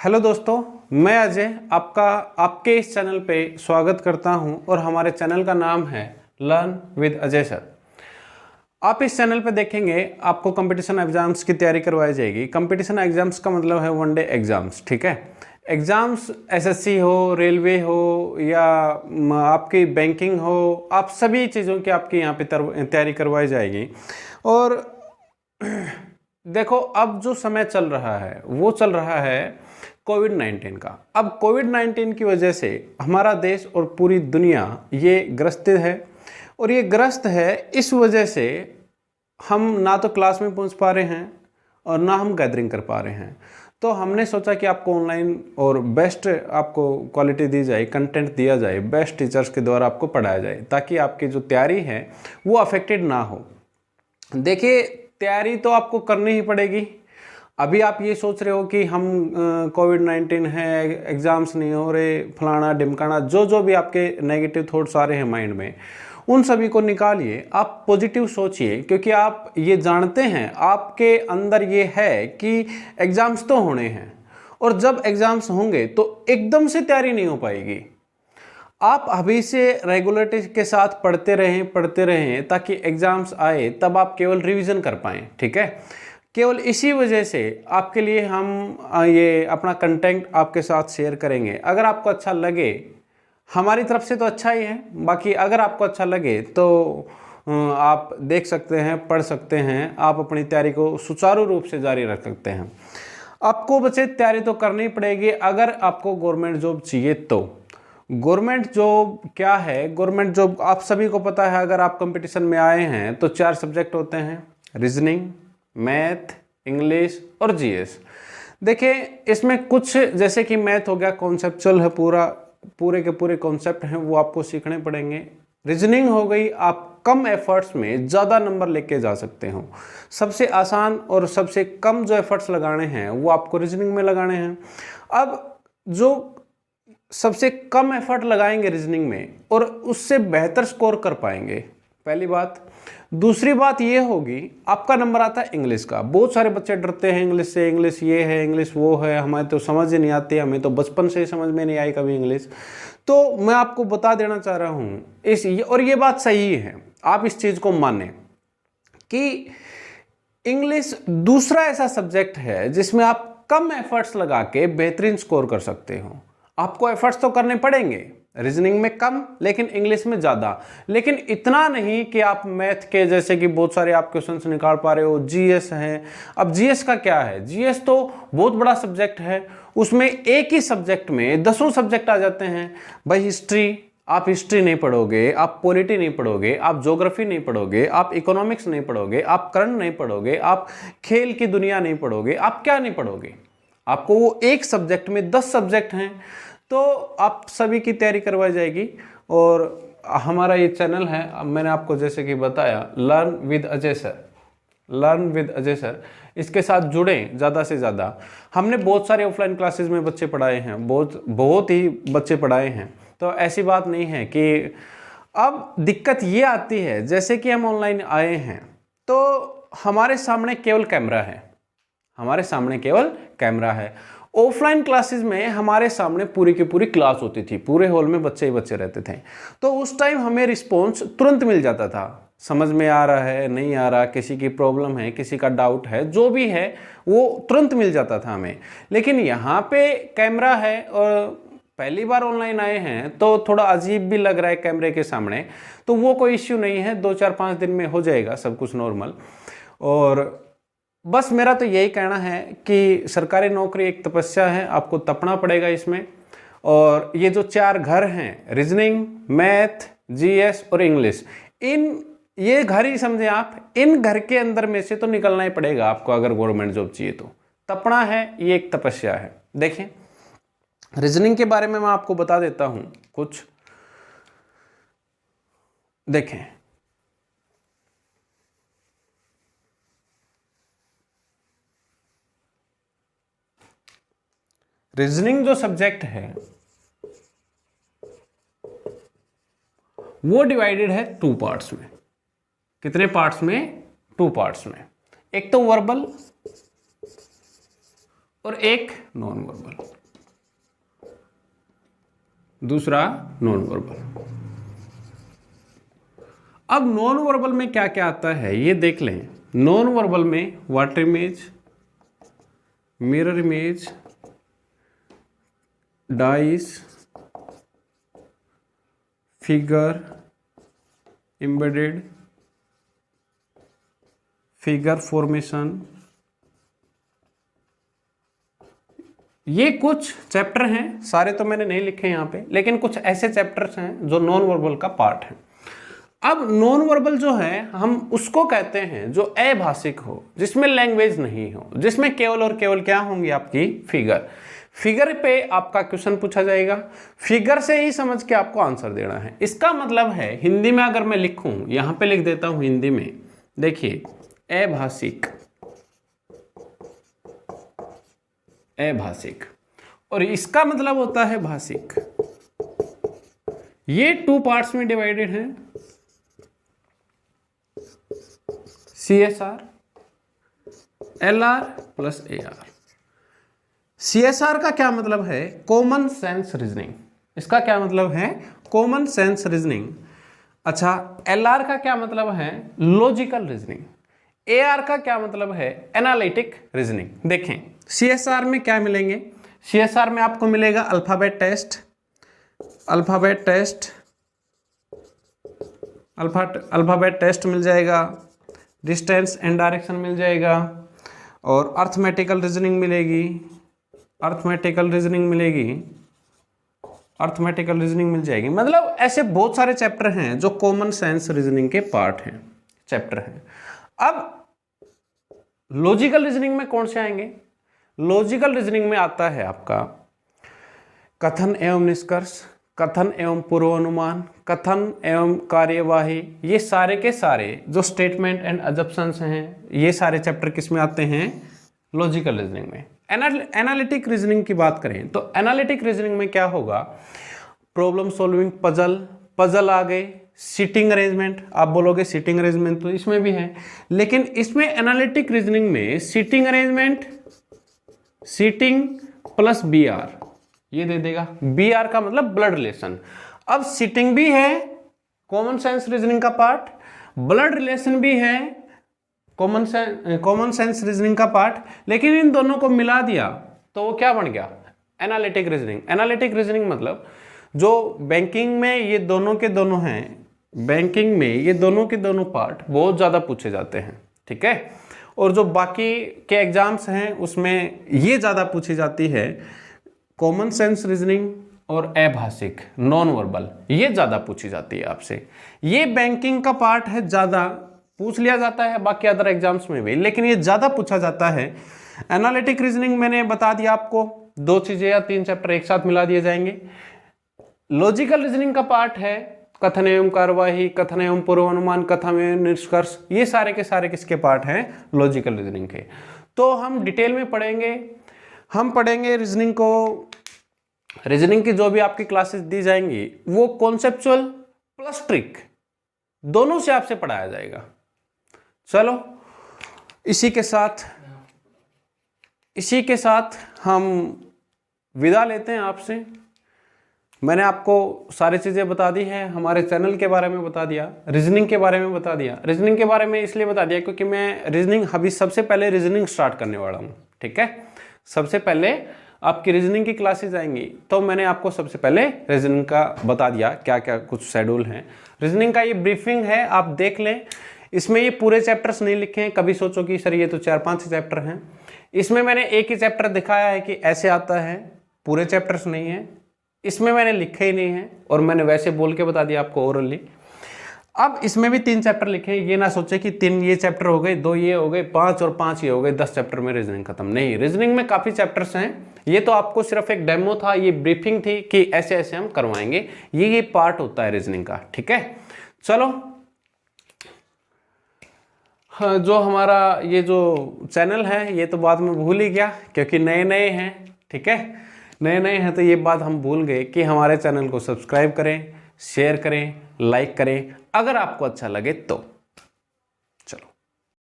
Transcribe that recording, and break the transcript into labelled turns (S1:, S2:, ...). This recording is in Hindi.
S1: हेलो दोस्तों, मैं अजय आपके इस चैनल पे स्वागत करता हूं और हमारे चैनल का नाम है लर्न विद अजय सर। आप इस चैनल पे देखेंगे आपको कंपटीशन एग्जाम्स की तैयारी करवाई जाएगी। कंपटीशन एग्जाम्स का मतलब है वन डे एग्जाम्स, ठीक है। एग्जाम्स एसएससी हो, रेलवे हो या आपकी बैंकिंग हो, आप सभी चीज़ों की आपकी यहाँ पे तैयारी करवाई जाएगी। और देखो, अब जो समय चल रहा है वो चल रहा है कोविड-19 का। अब कोविड-19 की वजह से हमारा देश और पूरी दुनिया ये ग्रस्त है, और ये ग्रस्त है इस वजह से हम ना तो क्लास में पहुंच पा रहे हैं और ना हम गैदरिंग कर पा रहे हैं। तो हमने सोचा कि आपको ऑनलाइन और बेस्ट आपको क्वालिटी दी जाए, कंटेंट दिया जाए, बेस्ट टीचर्स के द्वारा आपको पढ़ाया जाए, ताकि आपकी जो तैयारी है वो अफेक्टेड ना हो। देखिए, तैयारी तो आपको करनी ही पड़ेगी। अभी आप ये सोच रहे हो कि हम कोविड-19 है, एग्ज़ाम्स नहीं हो रहे, फलाना ढिमकाना, जो भी आपके नेगेटिव थॉट्स आ रहे हैं माइंड में, उन सभी को निकालिए। आप पॉजिटिव सोचिए, क्योंकि आप ये जानते हैं, आपके अंदर ये है कि एग्ज़ाम्स तो होने हैं, और जब एग्ज़ाम्स होंगे तो एकदम से तैयारी नहीं हो पाएगी। आप अभी से रेगुलरिटी के साथ पढ़ते रहें ताकि एग्ज़ाम्स आए तब आप केवल रिवीजन कर पाएँ, ठीक है। केवल इसी वजह से आपके लिए हम ये अपना कंटेंट आपके साथ शेयर करेंगे। अगर आपको अच्छा लगे, हमारी तरफ से तो अच्छा ही है, बाकी अगर आपको अच्छा लगे तो आप देख सकते हैं, पढ़ सकते हैं, आप अपनी तैयारी को सुचारू रूप से जारी रख सकते हैं। आपको बच्चे तैयारी तो करनी पड़ेगी अगर आपको गवर्नमेंट जॉब चाहिए तो। गवर्नमेंट जॉब क्या है? गवर्नमेंट जॉब आप सभी को पता है। अगर आप कंपटीशन में आए हैं तो 4 सब्जेक्ट होते हैं: रीजनिंग, मैथ, इंग्लिश और जीएस। देखिए, इसमें कुछ जैसे कि मैथ हो गया, कॉन्सेप्चुअल है, पूरे के पूरे कॉन्सेप्ट हैं वो आपको सीखने पड़ेंगे। रीजनिंग हो गई, आप कम एफर्ट्स में ज़्यादा नंबर लेके जा सकते हो। सबसे आसान और सबसे कम जो एफर्ट्स लगाने हैं वो आपको रीजनिंग में लगाने हैं। अब जो सबसे कम एफर्ट लगाएंगे रीजनिंग में और उससे बेहतर स्कोर कर पाएंगे, पहली बात। दूसरी बात ये होगी, आपका नंबर आता है इंग्लिश का। बहुत सारे बच्चे डरते हैं इंग्लिश से, इंग्लिश ये है, इंग्लिश वो है, हमें तो समझ ही नहीं आती, हमें तो बचपन से ही समझ में नहीं आई कभी इंग्लिश। तो मैं आपको बता देना चाह रहा हूँ और ये बात सही है, आप इस चीज़ को माने कि इंग्लिश दूसरा ऐसा सब्जेक्ट है जिसमें आप कम एफर्ट्स लगा के बेहतरीन स्कोर कर सकते हो। आपको एफर्ट्स तो करने पड़ेंगे, रीजनिंग में कम लेकिन इंग्लिश में ज़्यादा, लेकिन इतना नहीं कि आप मैथ के जैसे कि बहुत सारे आप क्वेश्चंस निकाल पा रहे हो। जीएस है, अब जीएस का क्या है? जीएस तो बहुत बड़ा सब्जेक्ट है, उसमें एक ही सब्जेक्ट में 10 सब्जेक्ट आ जाते हैं। भाई हिस्ट्री, आप हिस्ट्री नहीं पढ़ोगे, आप पॉलिटी नहीं पढ़ोगे, आप ज्योग्राफी नहीं पढ़ोगे, आप इकोनॉमिक्स नहीं पढ़ोगे, आप करंट नहीं पढ़ोगे, आप खेल की दुनिया नहीं पढ़ोगे, आप क्या नहीं पढ़ोगे? आपको वो एक सब्जेक्ट में 10 सब्जेक्ट हैं। तो आप सभी की तैयारी करवाई जाएगी। और हमारा ये चैनल है, मैंने आपको जैसे कि बताया, learn with Ajay sir, learn with Ajay sir, इसके साथ जुड़ें ज़्यादा से ज़्यादा। हमने बहुत सारे ऑफलाइन क्लासेस में बच्चे पढ़ाए हैं, बहुत ही बच्चे पढ़ाए हैं। तो ऐसी बात नहीं है कि अब दिक्कत ये आती है, जैसे कि हम ऑनलाइन आए हैं तो हमारे सामने केवल कैमरा है, हमारे सामने केवल कैमरा है। ऑफलाइन क्लासेस में हमारे सामने पूरी की पूरी क्लास होती थी, पूरे हॉल में बच्चे ही बच्चे रहते थे, तो उस टाइम हमें रिस्पॉन्स तुरंत मिल जाता था। समझ में आ रहा है, नहीं आ रहा, किसी की प्रॉब्लम है, किसी का डाउट है, जो भी है वो तुरंत मिल जाता था हमें। लेकिन यहाँ पे कैमरा है और पहली बार ऑनलाइन आए हैं तो थोड़ा अजीब भी लग रहा है कैमरे के सामने, तो वो कोई इश्यू नहीं है, 2-4-5 दिन में हो जाएगा सब कुछ नॉर्मल। और बस मेरा तो यही कहना है कि सरकारी नौकरी एक तपस्या है, आपको तपना पड़ेगा इसमें। और ये जो 4 घर हैं, रीजनिंग, मैथ, जीएस और इंग्लिश, ये घर ही समझे आप, इन घर के अंदर में से तो निकलना ही पड़ेगा आपको अगर गवर्नमेंट जॉब चाहिए तो। तपना है, ये एक तपस्या है। देखें, रीजनिंग के बारे में मैं आपको बता देता हूं कुछ। देखें, रीजनिंग जो सब्जेक्ट है वो डिवाइडेड है 2 पार्ट्स में। कितने पार्ट्स में? 2 पार्ट्स में। एक तो वर्बल और एक नॉन वर्बल, दूसरा नॉन वर्बल। अब नॉन वर्बल में क्या क्या आता है ये देख लें। नॉन वर्बल में water image, mirror image, dice, figure, embedded, figure formation, ये कुछ चैप्टर हैं। सारे तो मैंने नहीं लिखे यहाँ पे, लेकिन कुछ ऐसे चैप्टर्स हैं जो नॉन वर्बल का पार्ट है। अब नॉन वर्बल जो है हम उसको कहते हैं जो अभाषिक हो, जिसमें लैंग्वेज नहीं हो, जिसमें केवल और केवल क्या होंगी आपकी फिगर। फिगर पे आपका क्वेश्चन पूछा जाएगा, फिगर से ही समझ के आपको आंसर देना है। इसका मतलब है हिंदी में अगर मैं लिखूं, यहां पे लिख देता हूं हिंदी में, देखिए अभाषिक, अभाषिक, और इसका मतलब होता है भाषिक। ये 2 पार्ट्स में डिवाइडेड है, CSR, LR plus AR। CSR का क्या मतलब है? Common sense reasoning. इसका क्या मतलब है? Common sense reasoning. अच्छा, LR का क्या मतलब है? Logical reasoning. AR का क्या मतलब है? Analytic reasoning. देखें CSR में क्या मिलेंगे? CSR में आपको मिलेगा alphabet test, alphabet test, alphabet test मिल जाएगा, डिस्टेंस एंड डायरेक्शन मिल जाएगा, और अर्थमेटिकल रीजनिंग मिलेगी, अर्थमेटिकल रीजनिंग मिलेगी, अर्थमेटिकल रीजनिंग मिल जाएगी। मतलब ऐसे बहुत सारे चैप्टर हैं जो कॉमन सेंस रीजनिंग के पार्ट हैं, चैप्टर हैं। अब लॉजिकल रीजनिंग में कौन से आएंगे? लॉजिकल रीजनिंग में आता है आपका कथन एवं निष्कर्ष, कथन एवं पूर्वानुमान, कथन एवं कार्यवाही। ये सारे के सारे जो स्टेटमेंट एंड अजम्पशंस हैं, ये सारे चैप्टर किस में आते हैं? लॉजिकल रीजनिंग में। एनालिटिक रीजनिंग की बात करें तो एनालिटिक रीजनिंग में क्या होगा? प्रॉब्लम सॉल्विंग, पजल आ गए, सीटिंग अरेंजमेंट। आप बोलोगे सीटिंग अरेंजमेंट तो इसमें भी है, लेकिन इसमें एनालिटिक रीजनिंग में seating arrangement, seating plus BR ये दे देगा। BR का मतलब ब्लड रिलेशन। अब सीटिंग भी है कॉमन सेंस रीजनिंग का पार्ट, ब्लड रिलेशन भी है कॉमन सेंस रीजनिंग का पार्ट, लेकिन इन दोनों को मिला दिया तो वो क्या बन गया? Analytic reasoning. एनालिटिक रीजनिंग मतलब जो बैंकिंग में ये दोनों के दोनों हैं, बैंकिंग में ये दोनों के दोनों पार्ट बहुत ज़्यादा पूछे जाते हैं, ठीक है। और जो बाकी के एग्जाम्स हैं उसमें ये ज़्यादा पूछी जाती है कॉमन सेंस रीजनिंग और अभाषिक, नॉन वर्बल, ये ज़्यादा पूछी जाती है आपसे। ये बैंकिंग का पार्ट है, ज़्यादा पूछ लिया जाता है बाकी अदर एग्जाम्स में भी, लेकिन ये ज़्यादा पूछा जाता है। एनालिटिक रीजनिंग मैंने बता दिया आपको, 2 चीज़ें या 3 चैप्टर एक साथ मिला दिए जाएंगे। लॉजिकल रीजनिंग का पार्ट है कथन एवं कार्यवाही, कथन एवं पूर्वानुमान, कथन एवं निष्कर्ष, ये सारे के सारे किसके पार्ट हैं? लॉजिकल रीजनिंग के। तो हम डिटेल में पढ़ेंगे, हम पढ़ेंगे रीजनिंग को। रीजनिंग की जो भी आपकी क्लासेस दी जाएंगी वो कॉन्सेप्चुअल प्लस ट्रिक दोनों से आपसे पढ़ाया जाएगा। चलो इसी के साथ हम विदा लेते हैं आपसे। मैंने आपको सारी चीज़ें बता दी हैं, हमारे चैनल के बारे में बता दिया, रीजनिंग के बारे में बता दिया। रीजनिंग के बारे में इसलिए बता दिया क्योंकि मैं रीजनिंग अभी सबसे पहले रीजनिंग स्टार्ट करने वाला हूँ, ठीक है। सबसे पहले आपकी रीजनिंग की क्लासेज आएंगी तो मैंने आपको सबसे पहले रीजनिंग का बता दिया क्या क्या कुछ शेड्यूल हैं। रीजनिंग का ये ब्रीफिंग है, आप देख लें। इसमें ये पूरे चैप्टर्स नहीं लिखे हैं, कभी सोचो कि सर ये तो 4-5 चैप्टर हैं। इसमें मैंने एक ही चैप्टर दिखाया है कि ऐसे आता है, पूरे चैप्टर्स नहीं है। इसमें मैंने लिखे ही नहीं है और मैंने वैसे बोल के बता दिया आपको ओरली। अब इसमें भी 3 चैप्टर लिखे हैं, ये ना सोचे कि 3 ये चैप्टर हो गए, 2 ये हो गए, 5 और 5 ये हो गए, 10 चैप्टर में रीजनिंग खत्म। नहीं, रीजनिंग में काफ़ी चैप्टर्स हैं। ये तो आपको सिर्फ एक डेमो था, ये ब्रीफिंग थी कि ऐसे ऐसे हम करवाएंगे। ये पार्ट होता है रीजनिंग का, ठीक है। चलो हाँ, जो हमारा ये जो चैनल है ये तो बाद में भूल ही गया क्योंकि नए नए हैं, ठीक है। नए नए हैं तो ये बात हम भूल गए कि हमारे चैनल को सब्सक्राइब करें, शेयर करें, लाइक करें अगर आपको अच्छा लगे तो।